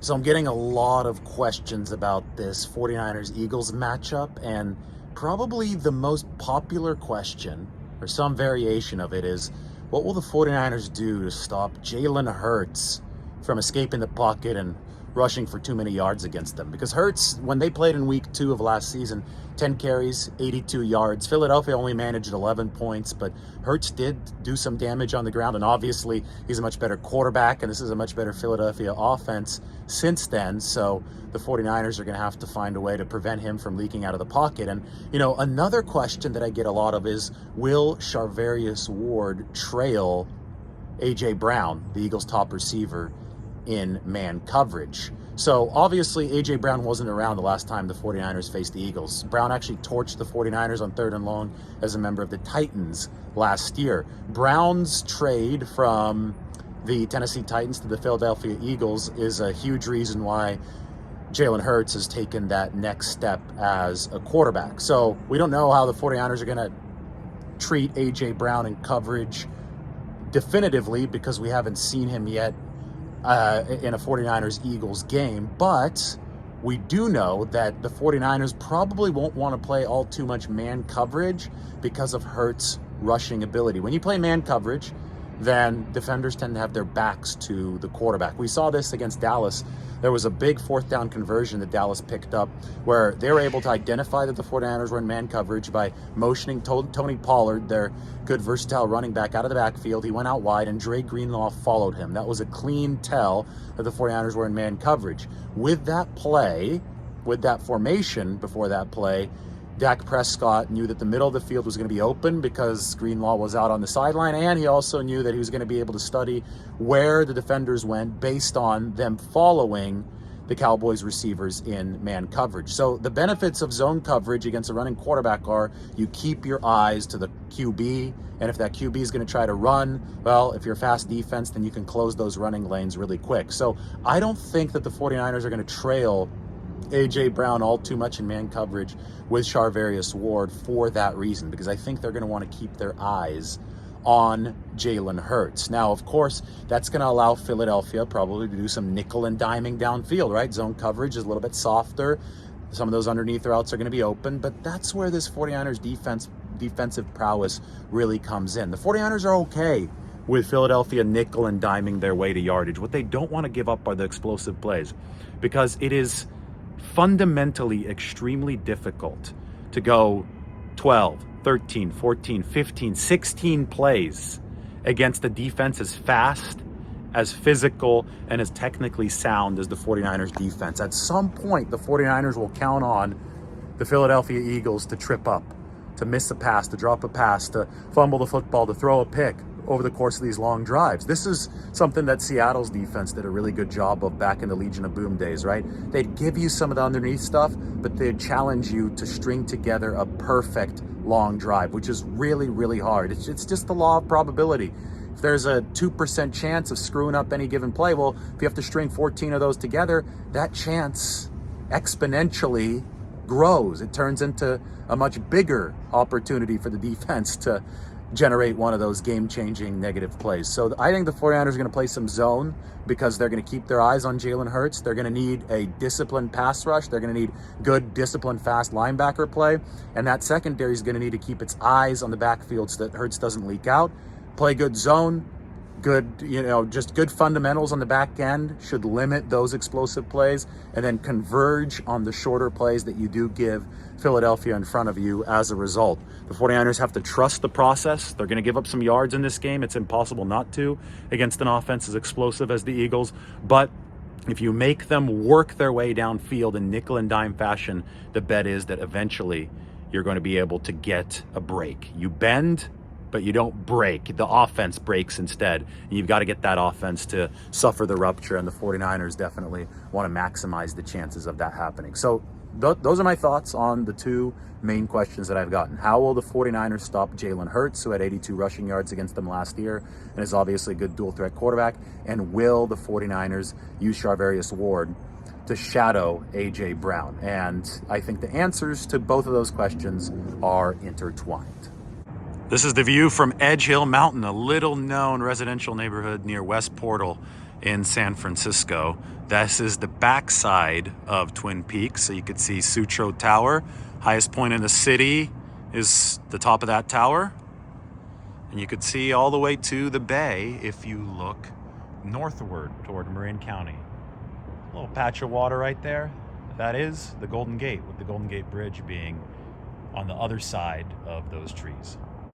So I'm getting a lot of questions about this 49ers-Eagles matchup, and probably the most popular question, or some variation of it, is what will the 49ers do to stop Jalen Hurts from escaping the pocket and rushing for too many yards against them? Because Hurts, when they played in week 2 of last season, 10 carries, 82 yards. Philadelphia only managed 11 points, but Hurts did do some damage on the ground, and obviously he's a much better quarterback, and this is a much better Philadelphia offense since then. So the 49ers are going to have to find a way to prevent him from leaking out of the pocket. And, another question that I get a lot of is, will Charvarius Ward trail A.J. Brown, the Eagles' top receiver, in man coverage? So obviously A.J. Brown wasn't around the last time the 49ers faced the Eagles. Brown actually torched the 49ers on 3rd and long as a member of the Titans last year. Brown's trade from the Tennessee Titans to the Philadelphia Eagles is a huge reason why Jalen Hurts has taken that next step as a quarterback. So we don't know how the 49ers are going to treat A.J. Brown in coverage definitively, because we haven't seen him yet in a 49ers-Eagles game, but we do know that the 49ers probably won't want to play all too much man coverage because of Hurts' rushing ability. When you play man coverage, then defenders tend to have their backs to the quarterback. We saw this against Dallas. There was a big 4th down conversion that Dallas picked up where they were able to identify that the 49ers were in man coverage by motioning Tony Pollard, their good versatile running back, out of the backfield. He went out wide, and Dre Greenlaw followed him. That was a clean tell that the 49ers were in man coverage. With that play, with that formation before that play, Dak Prescott knew that the middle of the field was going to be open because Greenlaw was out on the sideline, and he also knew that he was going to be able to study where the defenders went based on them following the Cowboys receivers in man coverage. So the benefits of zone coverage against a running quarterback are you keep your eyes to the QB, and if that QB is going to try to run, well, if you're a fast defense, then you can close those running lanes really quick. So I don't think that the 49ers are going to trail A.J. Brown all too much in man coverage with Charvarius Ward for that reason, because I think they're going to want to keep their eyes on Jalen Hurts. Now, of course, that's going to allow Philadelphia probably to do some nickel and diming downfield, right? Zone coverage is a little bit softer. Some of those underneath routes are going to be open, but that's where this 49ers defensive prowess really comes in. The 49ers are okay with Philadelphia nickel and diming their way to yardage. What they don't want to give up are the explosive plays, because it is fundamentally extremely difficult to go 12, 13, 14, 15, 16 plays against a defense as fast, as physical, and as technically sound as the 49ers defense. At some point, the 49ers will count on the Philadelphia Eagles to trip up, to miss a pass, to drop a pass, to fumble the football, to throw a pick over the course of these long drives. This is something that Seattle's defense did a really good job of back in the Legion of Boom days, right? They'd give you some of the underneath stuff, but they'd challenge you to string together a perfect long drive, which is really, really hard. It's just the law of probability. If there's a 2% chance of screwing up any given play, well, if you have to string 14 of those together, that chance exponentially grows. It turns into a much bigger opportunity for the defense to generate one of those game-changing negative plays. So I think the 49ers are going to play some zone because they're going to keep their eyes on Jalen Hurts. They're going to need a disciplined pass rush. They're going to need good, disciplined, fast linebacker play. And that secondary is going to need to keep its eyes on the backfield so that Hurts doesn't leak out. Play good zone, good, just good fundamentals on the back end should limit those explosive plays, and then converge on the shorter plays that you do give Philadelphia in front of you as a result. The 49ers have to trust the process. They're going to give up some yards in this game. It's impossible not to against an offense as explosive as the Eagles. But if you make them work their way downfield in nickel and dime fashion, the bet is that eventually you're going to be able to get a break. You bend, but you don't break. The offense breaks instead. And you've got to get that offense to suffer the rupture, and the 49ers definitely want to maximize the chances of that happening. So those are my thoughts on the two main questions that I've gotten. How will the 49ers stop Jalen Hurts, who had 82 rushing yards against them last year and is obviously a good dual-threat quarterback? And will the 49ers use Charvarius Ward to shadow A.J. Brown? And I think the answers to both of those questions are intertwined. This is the view from Edge Hill Mountain, a little-known residential neighborhood near West Portal in San Francisco. This is the backside of Twin Peaks. So you could see Sutro Tower. Highest point in the city is the top of that tower. And you could see all the way to the bay if you look northward toward Marin County. A little patch of water right there. That is the Golden Gate, with the Golden Gate Bridge being on the other side of those trees.